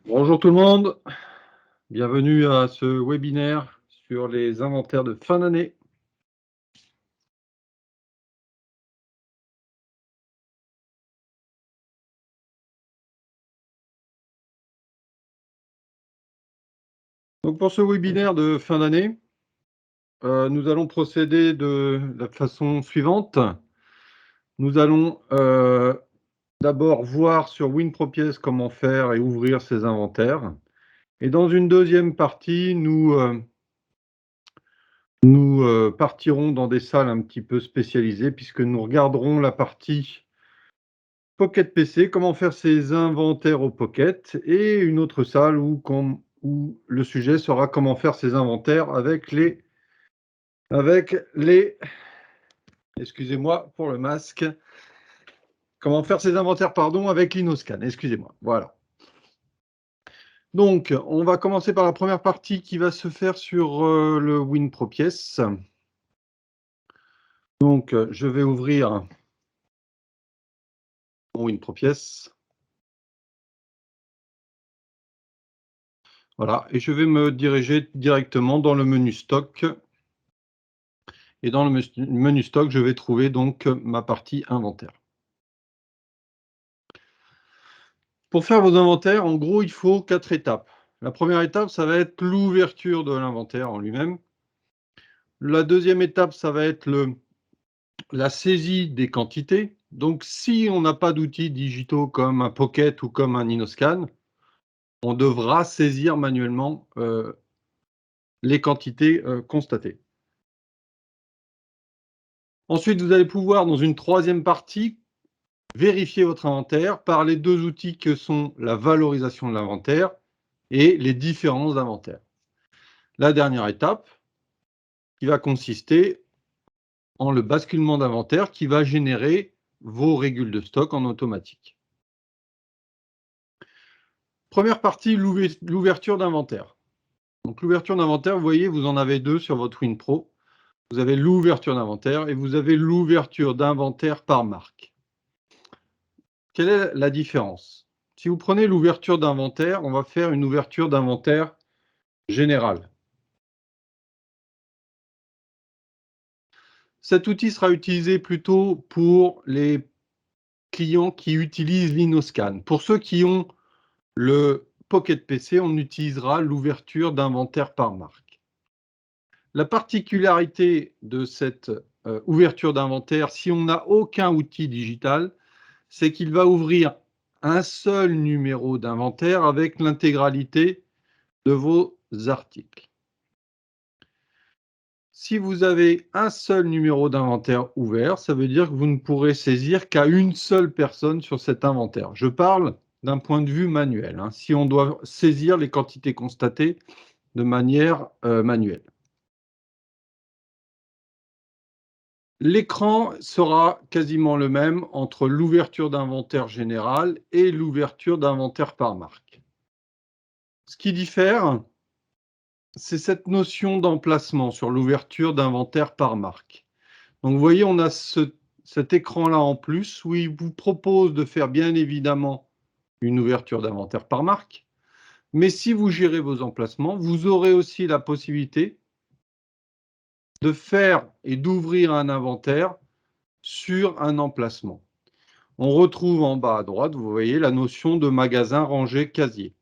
Bonjour tout le monde, bienvenue à ce webinaire sur les inventaires de fin d'année. Donc pour ce webinaire de fin d'année, nous allons procéder de la façon suivante. Nous allons d'abord voir sur WinPropies comment faire et ouvrir ces inventaires. Et dans une deuxième partie, nous partirons dans des salles un petit peu spécialisées puisque nous regarderons la partie Pocket PC, comment faire ses inventaires au Pocket, et une autre salle où le sujet sera comment faire ses inventaires avec les excusez-moi pour le masque, comment faire ses inventaires, pardon, avec l'InnoScan, excusez-moi, voilà. Donc, on va commencer par la première partie qui va se faire sur le WinPropies. Donc, je vais ouvrir mon WinPropies. Voilà, et je vais me diriger directement dans le menu stock. Et dans le menu stock, je vais trouver donc ma partie inventaire. Pour faire vos inventaires, en gros, il faut 4 étapes. La première étape, ça va être l'ouverture de l'inventaire en lui-même. La deuxième étape, ça va être la saisie des quantités. Donc, si on n'a pas d'outils digitaux comme un Pocket ou comme un InnoScan, on devra saisir manuellement les quantités constatées. Ensuite, vous allez pouvoir, dans une troisième partie, vérifier votre inventaire par les deux outils que sont la valorisation de l'inventaire et les différences d'inventaire. La dernière étape qui va consister en le basculement d'inventaire qui va générer vos régules de stock en automatique. Première partie, l'ouverture d'inventaire. Donc l'ouverture d'inventaire, vous voyez, vous en avez deux sur votre WinPro. Vous avez l'ouverture d'inventaire et vous avez l'ouverture d'inventaire par marque. Quelle est la différence? Si vous prenez l'ouverture d'inventaire, on va faire une ouverture d'inventaire générale. Cet outil sera utilisé plutôt pour les clients qui utilisent l'InnoScan. Pour ceux qui ont le Pocket PC, on utilisera l'ouverture d'inventaire par marque. La particularité de cette ouverture d'inventaire, si on n'a aucun outil digital, c'est qu'il va ouvrir un seul numéro d'inventaire avec l'intégralité de vos articles. Si vous avez un seul numéro d'inventaire ouvert, ça veut dire que vous ne pourrez saisir qu'à une seule personne sur cet inventaire. Je parle d'un point de vue manuel, hein, si on doit saisir les quantités constatées de manière manuelle. L'écran sera quasiment le même entre l'ouverture d'inventaire général et l'ouverture d'inventaire par marque. Ce qui diffère, c'est cette notion d'emplacement sur l'ouverture d'inventaire par marque. Donc, vous voyez, on a cet écran-là en plus où il vous propose de faire bien évidemment une ouverture d'inventaire par marque. Mais si vous gérez vos emplacements, vous aurez aussi la possibilité de faire et d'ouvrir un inventaire sur un emplacement. On retrouve en bas à droite, vous voyez, la notion de magasin rangé casier.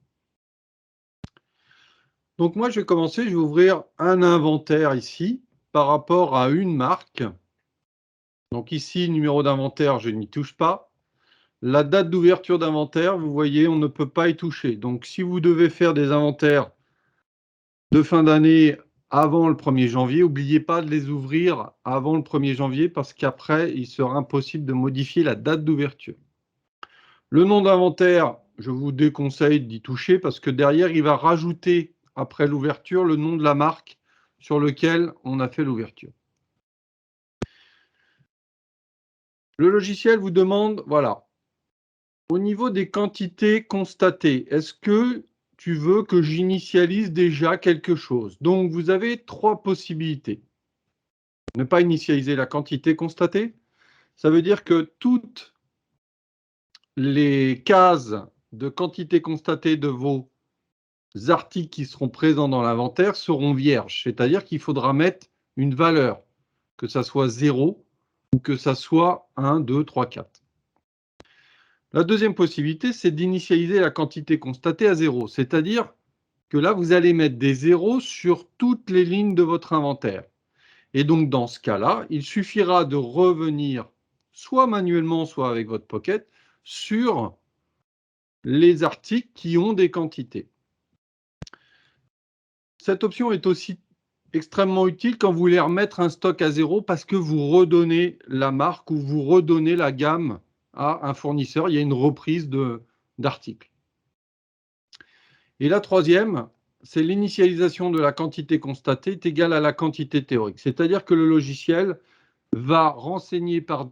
Donc moi, je vais commencer, je vais ouvrir un inventaire ici par rapport à une marque. Donc ici, numéro d'inventaire, je n'y touche pas. La date d'ouverture d'inventaire, vous voyez, on ne peut pas y toucher. Donc si vous devez faire des inventaires de fin d'année avant le 1er janvier, n'oubliez pas de les ouvrir avant le 1er janvier parce qu'après, il sera impossible de modifier la date d'ouverture. Le nom d'inventaire, je vous déconseille d'y toucher parce que derrière, il va rajouter, après l'ouverture, le nom de la marque sur lequel on a fait l'ouverture. Le logiciel vous demande, voilà, au niveau des quantités constatées, est-ce que tu veux que j'initialise déjà quelque chose? Donc, vous avez 3 possibilités. Ne pas initialiser la quantité constatée, ça veut dire que toutes les cases de quantité constatée de vos articles qui seront présents dans l'inventaire seront vierges, c'est-à-dire qu'il faudra mettre une valeur, que ça soit 0 ou que ça soit 1, 2, 3, 4. La deuxième possibilité, c'est d'initialiser la quantité constatée à 0, c'est-à-dire que là, vous allez mettre des zéros sur toutes les lignes de votre inventaire. Et donc, dans ce cas-là, il suffira de revenir, soit manuellement, soit avec votre Pocket, sur les articles qui ont des quantités. Cette option est aussi extrêmement utile quand vous voulez remettre un stock à 0 parce que vous redonnez la marque ou vous redonnez la gamme à un fournisseur. Il y a une reprise d'articles. Et la troisième, c'est l'initialisation de la quantité constatée est égale à la quantité théorique. C'est-à-dire que le logiciel va renseigner par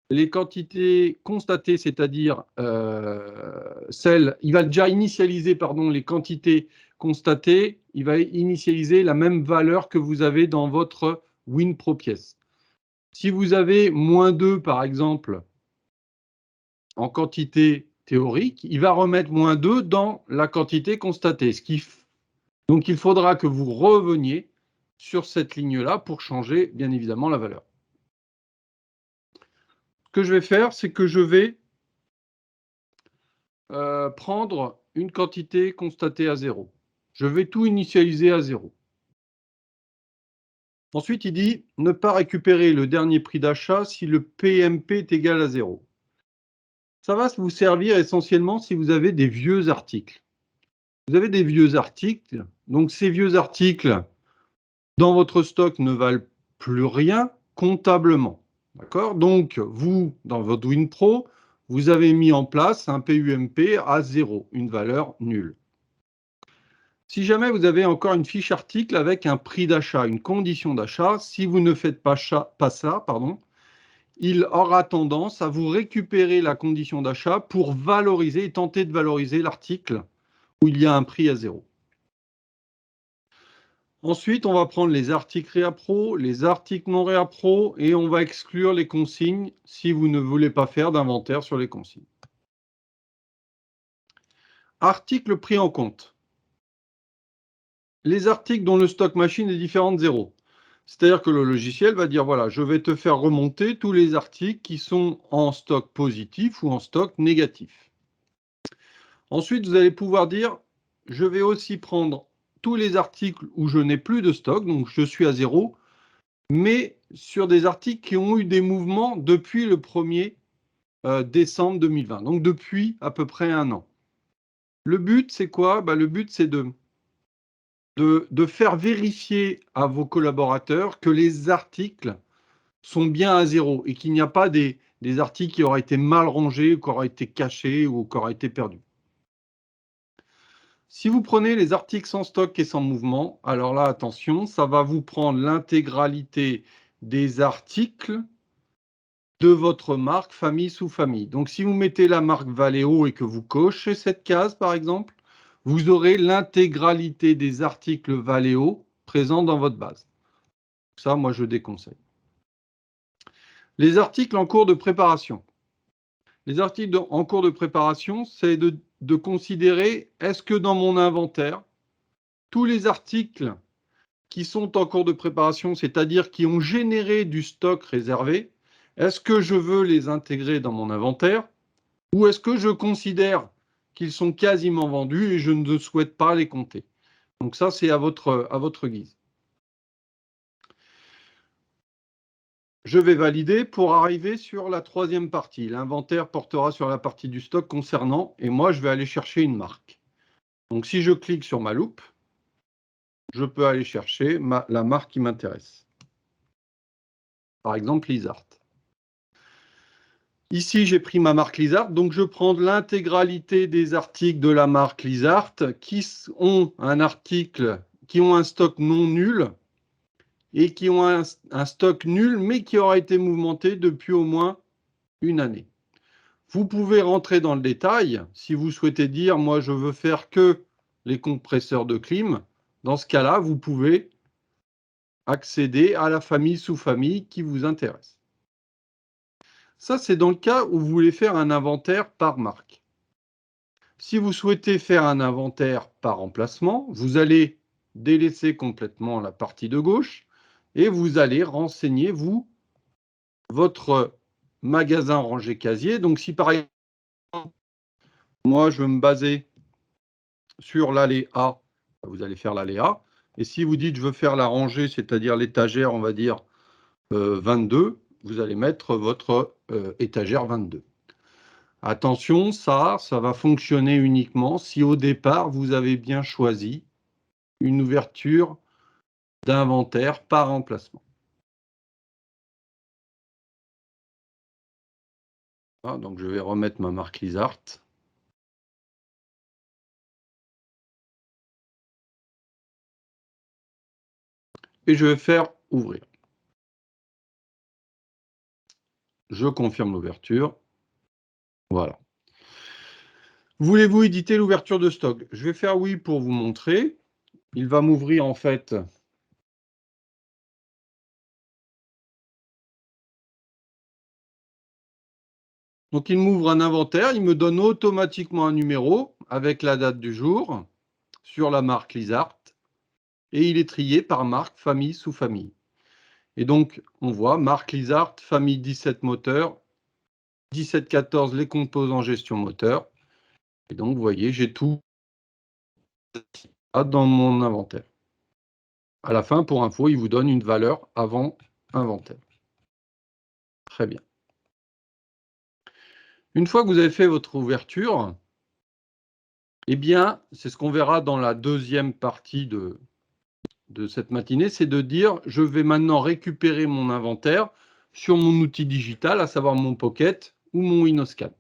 les quantités constatées, c'est-à-dire il va déjà initialiser les quantités constatées, il va initialiser la même valeur que vous avez dans votre WinPro pièce. Si vous avez -2, par exemple, en quantité théorique, il va remettre -2 dans la quantité constatée. Donc, il faudra que vous reveniez sur cette ligne-là pour changer, bien évidemment, la valeur. Ce que je vais faire, c'est que je vais prendre une quantité constatée à 0. Je vais tout initialiser à 0. Ensuite, il dit ne pas récupérer le dernier prix d'achat si le PMP est égal à 0. Ça va vous servir essentiellement si vous avez des vieux articles. Vous avez des vieux articles, donc ces vieux articles dans votre stock ne valent plus rien comptablement. D'accord? Donc, vous, dans votre WinPro, vous avez mis en place un PUMP à 0, une valeur nulle. Si jamais vous avez encore une fiche article avec un prix d'achat, une condition d'achat, si vous ne faites pas ça, il aura tendance à vous récupérer la condition d'achat pour valoriser et tenter de valoriser l'article où il y a un prix à 0. Ensuite, on va prendre les articles ReaPro, les articles non ReaPro et on va exclure les consignes si vous ne voulez pas faire d'inventaire sur les consignes. Articles pris en compte. Les articles dont le stock machine est différent de 0. C'est-à-dire que le logiciel va dire, voilà, je vais te faire remonter tous les articles qui sont en stock positif ou en stock négatif. Ensuite, vous allez pouvoir dire, je vais aussi prendre tous les articles où je n'ai plus de stock, donc je suis à 0, mais sur des articles qui ont eu des mouvements depuis le 1er décembre 2020, donc depuis à peu près un an. Le but, c'est quoi? Le but, c'est de faire vérifier à vos collaborateurs que les articles sont bien à 0 et qu'il n'y a pas des articles qui auraient été mal rangés, ou qui auraient été cachés ou qui auraient été perdus. Si vous prenez les articles sans stock et sans mouvement, alors là, attention, ça va vous prendre l'intégralité des articles de votre marque famille sous famille. Donc, si vous mettez la marque Valeo et que vous cochez cette case, par exemple, vous aurez l'intégralité des articles Valeo présents dans votre base. Ça, moi, je déconseille. Les articles en cours de préparation. Les articles en cours de préparation, c'est de considérer, est-ce que dans mon inventaire, tous les articles qui sont en cours de préparation, c'est-à-dire qui ont généré du stock réservé, est-ce que je veux les intégrer dans mon inventaire ou est-ce que je considère qu'ils sont quasiment vendus et je ne souhaite pas les compter? Donc ça, c'est à votre guise. Je vais valider pour arriver sur la troisième partie. L'inventaire portera sur la partie du stock concernant, et moi, je vais aller chercher une marque. Donc, si je clique sur ma loupe, je peux aller chercher la marque qui m'intéresse. Par exemple, Lizard. Ici, j'ai pris ma marque Lizard, donc je prends l'intégralité des articles de la marque Lizard qui ont un stock non nul et qui ont un stock nul, mais qui aura été mouvementé depuis au moins une année. Vous pouvez rentrer dans le détail si vous souhaitez dire, moi, je veux faire que les compresseurs de clim. Dans ce cas-là, vous pouvez accéder à la famille sous-famille qui vous intéresse. Ça, c'est dans le cas où vous voulez faire un inventaire par marque. Si vous souhaitez faire un inventaire par emplacement, vous allez délaisser complètement la partie de gauche et vous allez renseigner, vous, votre magasin rangé casier. Donc, si par exemple, moi, je veux me baser sur l'allée A, vous allez faire l'allée A. Et si vous dites, je veux faire la rangée, c'est-à-dire l'étagère, on va dire 22, vous allez mettre votre étagère 22. Attention, ça va fonctionner uniquement si au départ, vous avez bien choisi une ouverture d'inventaire par emplacement. Ah, donc, je vais remettre ma marque Lizart. Et je vais faire ouvrir. Je confirme l'ouverture. Voilà. Voulez-vous éditer l'ouverture de stock? Je vais faire oui pour vous montrer. Il va m'ouvrir en fait. Donc, il m'ouvre un inventaire. Il me donne automatiquement un numéro avec la date du jour sur la marque Lizart. Et il est trié par marque, famille, sous-famille. Et donc, on voit marque Lizart, famille 17 moteurs, 17-14 les composants gestion moteur. Et donc, vous voyez, j'ai tout dans mon inventaire. À la fin, pour info, il vous donne une valeur avant inventaire. Très bien. Une fois que vous avez fait votre ouverture, eh bien, c'est ce qu'on verra dans la deuxième partie de cette matinée, c'est de dire, je vais maintenant récupérer mon inventaire sur mon outil digital, à savoir mon Pocket ou mon Winoscan.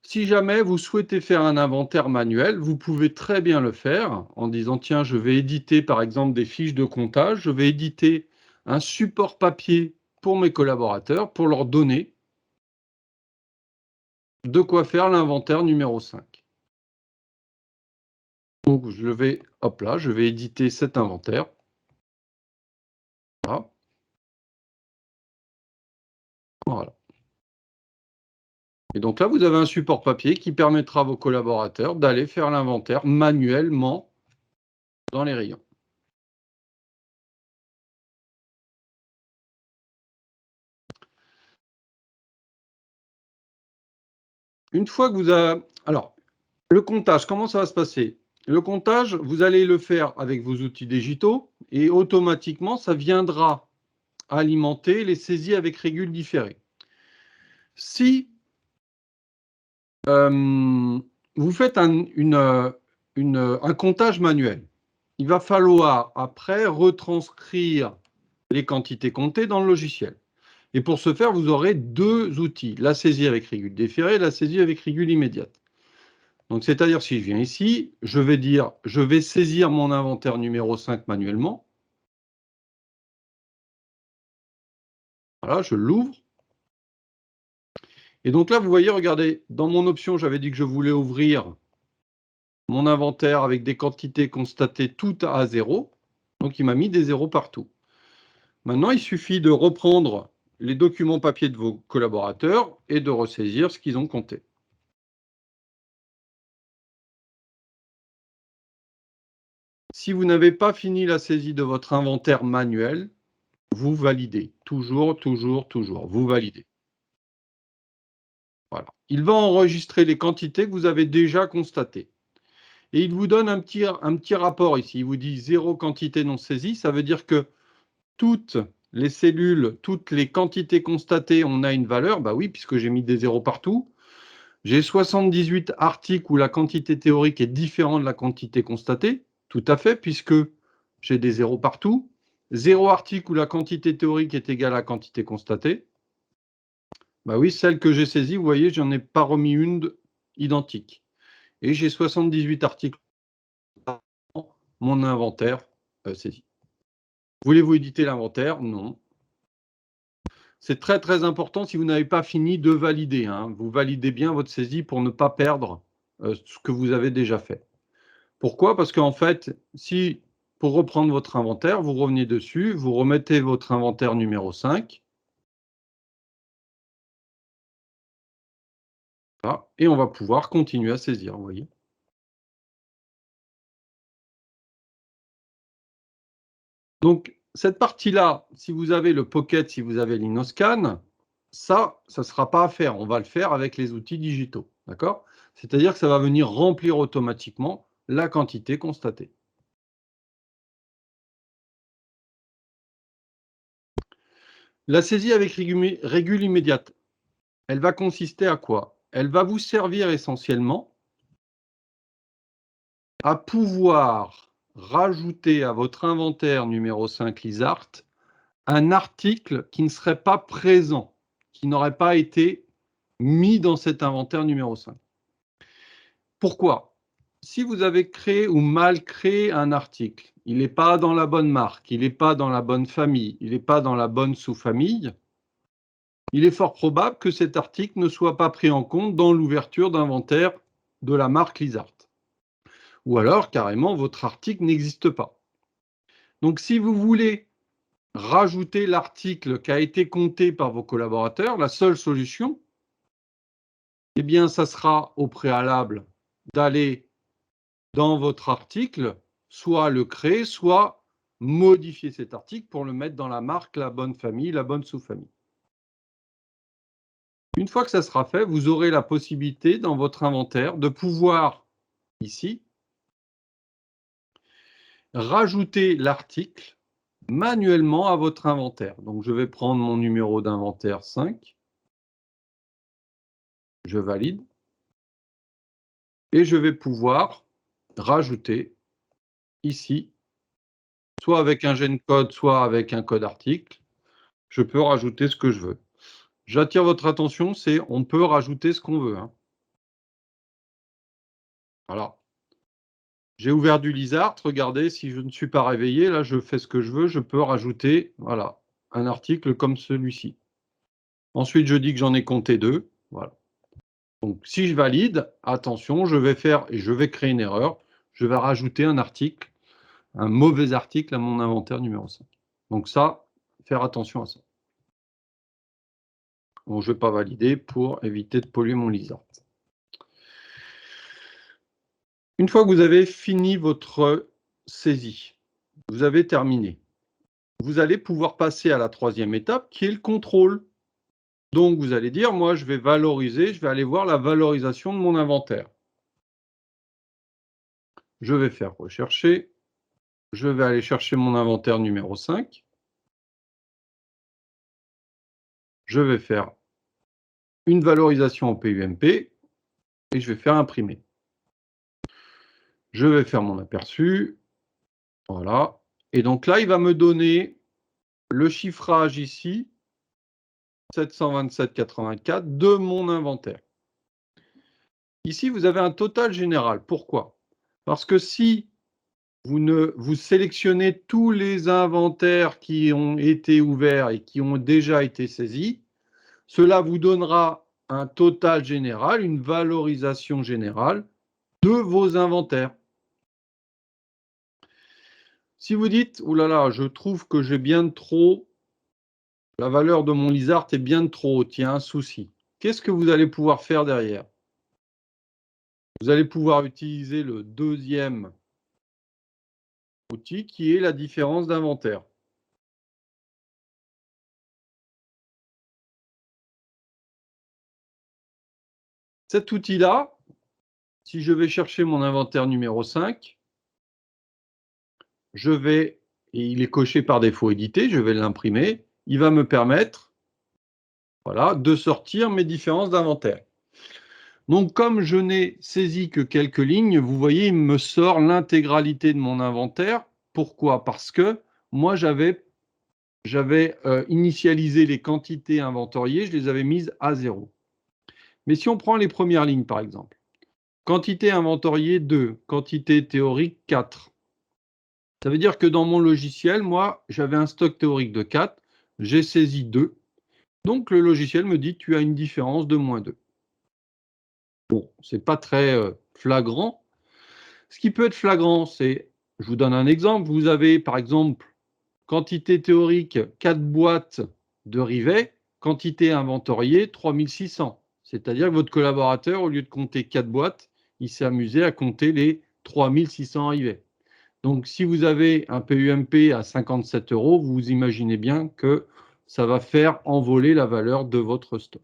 Si jamais vous souhaitez faire un inventaire manuel, vous pouvez très bien le faire en disant, tiens, je vais éditer par exemple des fiches de comptage, je vais éditer un support papier pour mes collaborateurs pour leur donner de quoi faire l'inventaire numéro 5. Donc, je vais, hop là, je vais éditer cet inventaire. Voilà. Voilà. Et donc là, vous avez un support papier qui permettra à vos collaborateurs d'aller faire l'inventaire manuellement dans les rayons. Une fois que vous avez... Alors, le comptage, comment ça va se passer? Le comptage, vous allez le faire avec vos outils digitaux et automatiquement, ça viendra alimenter les saisies avec régule différée. Si vous faites un comptage manuel, il va falloir après retranscrire les quantités comptées dans le logiciel. Et pour ce faire, vous aurez deux outils, la saisie avec régule différée et la saisie avec régule immédiate. Donc, c'est-à-dire, si je viens ici, je vais dire, je vais saisir mon inventaire numéro 5 manuellement. Voilà, je l'ouvre. Et donc là, vous voyez, regardez, dans mon option, j'avais dit que je voulais ouvrir mon inventaire avec des quantités constatées toutes à 0. Donc, il m'a mis des zéros partout. Maintenant, il suffit de reprendre les documents papier de vos collaborateurs et de ressaisir ce qu'ils ont compté. Si vous n'avez pas fini la saisie de votre inventaire manuel, vous validez. Toujours, toujours, toujours. Vous validez. Voilà. Il va enregistrer les quantités que vous avez déjà constatées. Et il vous donne un petit rapport ici. Il vous dit 0 quantité non saisie. Ça veut dire que toutes les cellules, toutes les quantités constatées, on a une valeur. Bah oui, puisque j'ai mis des zéros partout. J'ai 78 articles où la quantité théorique est différente de la quantité constatée. Tout à fait, puisque j'ai des zéros partout. 0 article où la quantité théorique est égale à la quantité constatée. Bah oui, celle que j'ai saisie, vous voyez, j'en ai pas remis une identique. Et j'ai 78 articles dans mon inventaire saisi. Voulez-vous éditer l'inventaire? Non. C'est très très important si vous n'avez pas fini de valider. Hein. Vous validez bien votre saisie pour ne pas perdre ce que vous avez déjà fait. Pourquoi? Parce qu'en fait, si pour reprendre votre inventaire, vous revenez dessus, vous remettez votre inventaire numéro 5. Voilà. Et on va pouvoir continuer à saisir, vous voyez. Donc, cette partie-là, si vous avez le Pocket, si vous avez l'InnoScan, ça ne sera pas à faire. On va le faire avec les outils digitaux. D'accord? C'est-à-dire que ça va venir remplir automatiquement la quantité constatée. La saisie avec régule immédiate, elle va consister à quoi? Elle va vous servir essentiellement à pouvoir rajouter à votre inventaire numéro 5 Lizart un article qui ne serait pas présent, qui n'aurait pas été mis dans cet inventaire numéro 5. Pourquoi? Si vous avez créé ou mal créé un article, il n'est pas dans la bonne marque, il n'est pas dans la bonne famille, il n'est pas dans la bonne sous-famille, il est fort probable que cet article ne soit pas pris en compte dans l'ouverture d'inventaire de la marque Lizart. Ou alors, carrément, votre article n'existe pas. Donc, si vous voulez rajouter l'article qui a été compté par vos collaborateurs, la seule solution, eh bien, ça sera au préalable d'aller dans votre article, soit le créer, soit modifier cet article pour le mettre dans la marque, la bonne famille, la bonne sous-famille. Une fois que ça sera fait, vous aurez la possibilité dans votre inventaire de pouvoir, ici, rajouter l'article manuellement à votre inventaire. Donc, je vais prendre mon numéro d'inventaire 5, je valide, et je vais pouvoir rajouter ici, soit avec un GENCODE, soit avec un code article, je peux rajouter ce que je veux. J'attire votre attention, c'est on peut rajouter ce qu'on veut. Hein. Voilà. J'ai ouvert du Lizart, regardez, si je ne suis pas réveillé, là je fais ce que je veux, je peux rajouter voilà, un article comme celui-ci. Ensuite, je dis que j'en ai compté 2. Voilà. Donc, si je valide, attention, je vais faire, et je vais créer une erreur, je vais rajouter un article, un mauvais article à mon inventaire numéro 5. Donc ça, faire attention à ça. Bon, je ne vais pas valider pour éviter de polluer mon Lizart. Une fois que vous avez fini votre saisie, vous avez terminé, vous allez pouvoir passer à la troisième étape qui est le contrôle. Donc, vous allez dire, moi, je vais valoriser, je vais aller voir la valorisation de mon inventaire. Je vais faire rechercher. Je vais aller chercher mon inventaire numéro 5. Je vais faire une valorisation en PUMP et je vais faire imprimer. Je vais faire mon aperçu. Voilà. Et donc là, il va me donner le chiffrage ici, 727,84 de mon inventaire. Ici, vous avez un total général. Pourquoi? Parce que si vous sélectionnez tous les inventaires qui ont été ouverts et qui ont déjà été saisis, cela vous donnera un total général, une valorisation générale de vos inventaires. Si vous dites, oh là là, je trouve que j'ai bien trop, la valeur de mon Lizart est bien trop haute, il y a un souci. Qu'est-ce que vous allez pouvoir faire derrière? Vous allez pouvoir utiliser le deuxième outil qui est la différence d'inventaire. Cet outil-là, si je vais chercher mon inventaire numéro 5, je vais, et il est coché par défaut édité, je vais l'imprimer, il va me permettre voilà, de sortir mes différences d'inventaire. Donc, comme je n'ai saisi que quelques lignes, vous voyez, il me sort l'intégralité de mon inventaire. Pourquoi? Parce que moi, j'avais initialisé les quantités inventoriées, je les avais mises à 0. Mais si on prend les premières lignes, par exemple, quantité inventoriée 2, quantité théorique 4, ça veut dire que dans mon logiciel, moi, j'avais un stock théorique de 4, j'ai saisi 2, donc le logiciel me dit tu as une différence de moins 2. Bon, ce n'est pas très flagrant. Ce qui peut être flagrant, c'est, je vous donne un exemple, vous avez par exemple quantité théorique 4 boîtes de rivets, quantité inventoriée 3600. C'est-à-dire que votre collaborateur, au lieu de compter 4 boîtes, il s'est amusé à compter les 3600 arrivés. Donc, si vous avez un PUMP à 57 €, vous imaginez bien que ça va faire envoler la valeur de votre stock.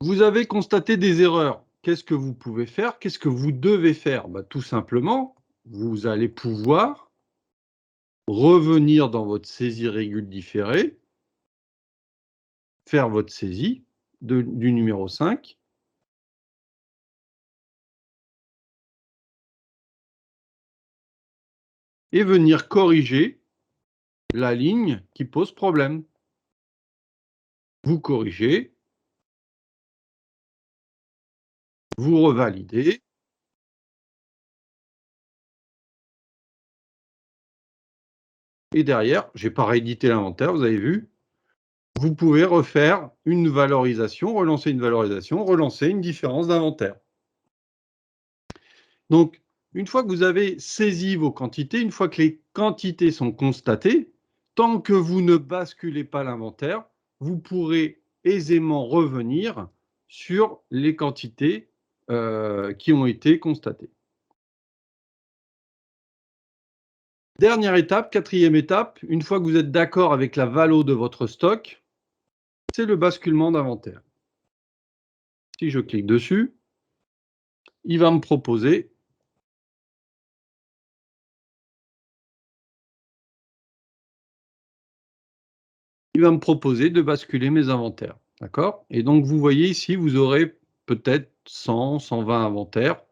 Vous avez constaté des erreurs. Qu'est-ce que vous pouvez faire? Qu'est-ce que vous devez faire? Tout simplement, vous allez pouvoir revenir dans votre saisie régule différée, faire votre saisie du numéro 5. Et venir corriger la ligne qui pose problème. Vous corrigez, vous revalidez. Et derrière, je n'ai pas réédité l'inventaire, vous avez vu, vous pouvez refaire une valorisation, relancer une différence d'inventaire. Donc, une fois que vous avez saisi vos quantités, une fois que les quantités sont constatées, tant que vous ne basculez pas l'inventaire, vous pourrez aisément revenir sur les quantités qui ont été constatées. Dernière étape, quatrième étape, une fois que vous êtes d'accord avec la valo de votre stock, c'est le basculement d'inventaire. Si je clique dessus, il va me proposer de basculer mes inventaires. D'accord? Et donc, vous voyez ici, vous aurez peut-être 100, 120 inventaires.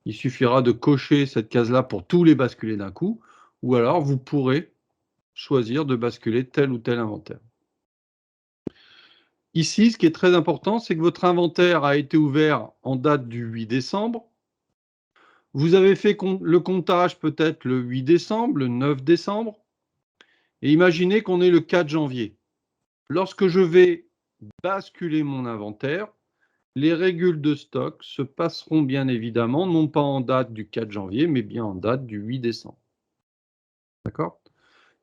Il suffira de cocher cette case-là pour tous les basculer d'un coup, ou alors vous pourrez choisir de basculer tel ou tel inventaire. Ici, ce qui est très important, c'est que votre inventaire a été ouvert en date du 8 décembre. Vous avez fait le comptage peut-être le 8 décembre, le 9 décembre, et imaginez qu'on est le 4 janvier. Lorsque je vais basculer mon inventaire, les régules de stock se passeront bien évidemment, non pas en date du 4 janvier, mais bien en date du 8 décembre. D'accord?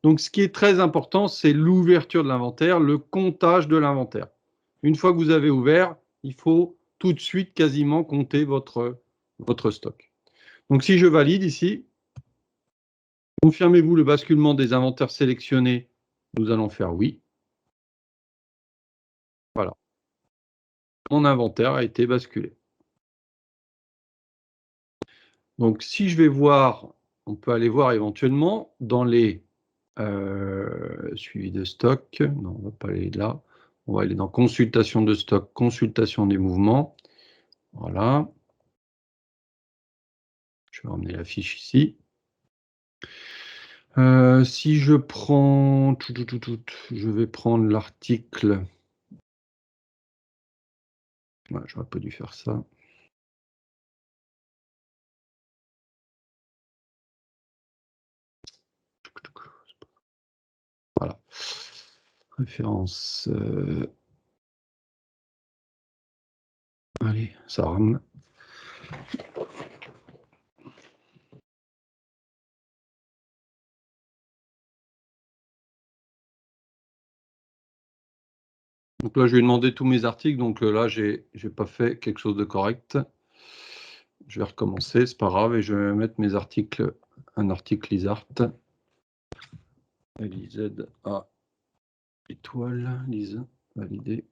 Donc, ce qui est très important, c'est l'ouverture de l'inventaire, le comptage de l'inventaire. Une fois que vous avez ouvert, il faut tout de suite quasiment compter votre stock. Donc, si je valide ici, confirmez-vous le basculement des inventaires sélectionnés? Nous allons faire oui. Voilà. Mon inventaire a été basculé. Donc, si je vais voir, on peut aller voir éventuellement dans les suivi de stock. Non, on ne va pas aller là. On va aller dans consultation de stock, consultation des mouvements. Voilà. Je vais ramener la fiche ici. Si je prends je vais prendre l'article. Ouais, j'aurais pas dû faire ça. Voilà. Référence. Allez, ça rame. Donc là, je lui ai demandé tous mes articles. Donc là, j'ai pas fait quelque chose de correct. Je vais recommencer, c'est pas grave, et je vais mettre mes articles, un article Lizart. LIZA étoile, Lisa, validé.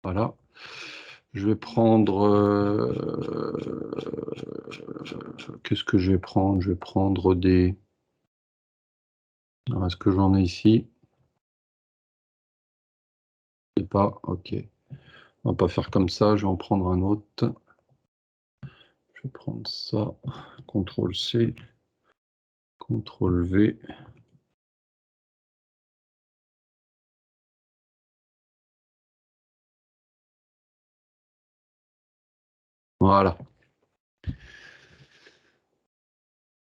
Voilà. Je vais prendre. Qu'est-ce que je vais prendre? Je vais prendre des. Est-ce que j'en ai ici? Je sais pas, ok. On va pas faire comme ça, je vais en prendre un autre. Je vais prendre ça, CTRL-C, CTRL-V. Voilà.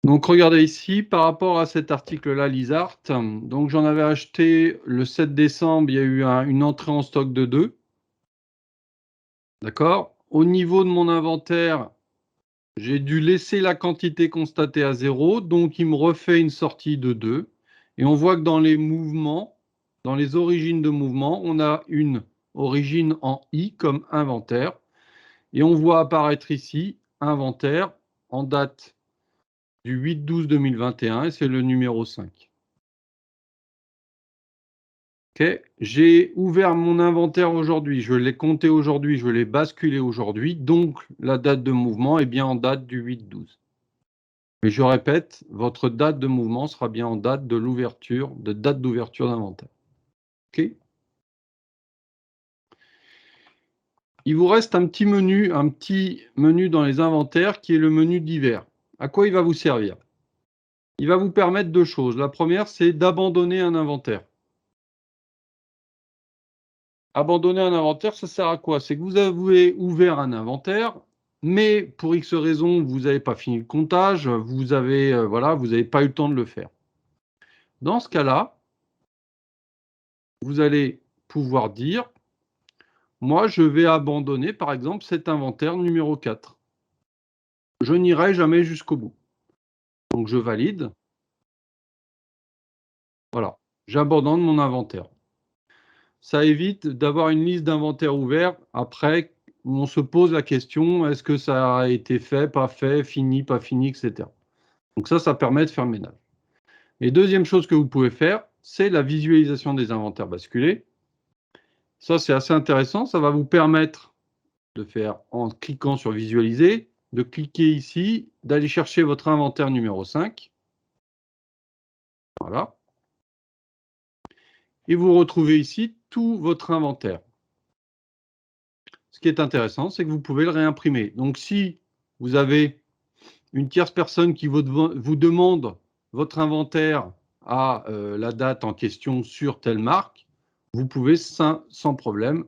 Donc regardez ici, par rapport à cet article-là, Lizart, donc j'en avais acheté le 7 décembre, il y a eu une entrée en stock de 2. D'accord? Au niveau de mon inventaire, j'ai dû laisser la quantité constatée à 0, donc il me refait une sortie de 2. Et on voit que dans les mouvements, dans les origines de mouvement, on a une origine en I comme inventaire. Et on voit apparaître ici inventaire en date du 8/12/2021 et c'est le numéro 5. Ok, j'ai ouvert mon inventaire aujourd'hui, je l'ai compté aujourd'hui, je l'ai basculé aujourd'hui, donc la date de mouvement est bien en date du 8/12. Mais je répète, votre date de mouvement sera bien en date de l'ouverture, de date d'ouverture d'inventaire. Ok. Il vous reste un petit menu dans les inventaires qui est le menu divers. À quoi il va vous servir? Il va vous permettre deux choses. La première, c'est d'abandonner un inventaire. Abandonner un inventaire, ça sert à quoi? C'est que vous avez ouvert un inventaire, mais pour X raisons, vous n'avez pas fini le comptage, vous avez, voilà, vous n'avez pas eu le temps de le faire. Dans ce cas-là, vous allez pouvoir dire, moi, je vais abandonner, par exemple, cet inventaire numéro 4. Je n'irai jamais jusqu'au bout. Donc, je valide. Voilà, j'abandonne mon inventaire. Ça évite d'avoir une liste d'inventaires ouverts après où on se pose la question, est-ce que ça a été fait, fini, pas fini, etc. Donc ça permet de faire le ménage. Et deuxième chose que vous pouvez faire, c'est la visualisation des inventaires basculés. Ça, c'est assez intéressant. Ça va vous permettre de faire, en cliquant sur visualiser, de cliquer ici, d'aller chercher votre inventaire numéro 5. Voilà. Et vous retrouvez ici tout votre inventaire. Ce qui est intéressant, c'est que vous pouvez le réimprimer. Donc, si vous avez une tierce personne qui vous demande votre inventaire à la date en question sur telle marque, vous pouvez sans problème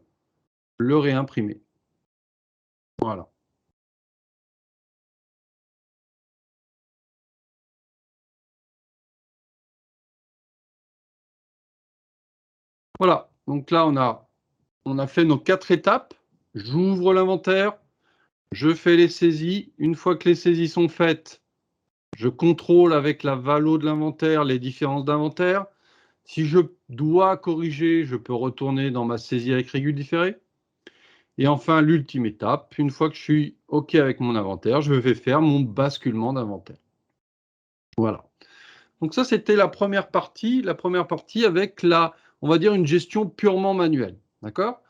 le réimprimer. Voilà. Voilà. Donc là, on a fait nos 4 étapes. J'ouvre l'inventaire, je fais les saisies. Une fois que les saisies sont faites, je contrôle avec la valo de l'inventaire les différences d'inventaire. Si je dois corriger, je peux retourner dans ma saisie avec régule différée. Et enfin, l'ultime étape, une fois que je suis OK avec mon inventaire, je vais faire mon basculement d'inventaire. Voilà. Donc ça, c'était la première partie avec on va dire, une gestion purement manuelle. D'accord?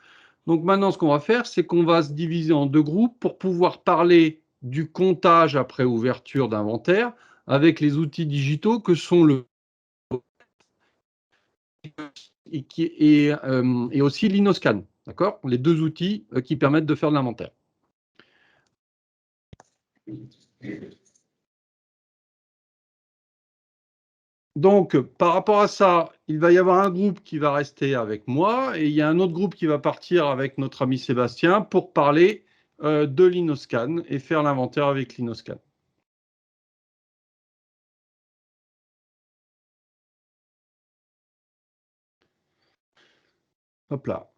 Donc maintenant, ce qu'on va faire, c'est qu'on va se diviser en deux groupes pour pouvoir parler du comptage après ouverture d'inventaire avec les outils digitaux que sont le et aussi l'Inoscan, d'accord? Les deux outils qui permettent de faire de l'inventaire. Donc, par rapport à ça, il va y avoir un groupe qui va rester avec moi et il y a un autre groupe qui va partir avec notre ami Sébastien pour parler de l'Inoscan et faire l'inventaire avec l'Inoscan. Hop là.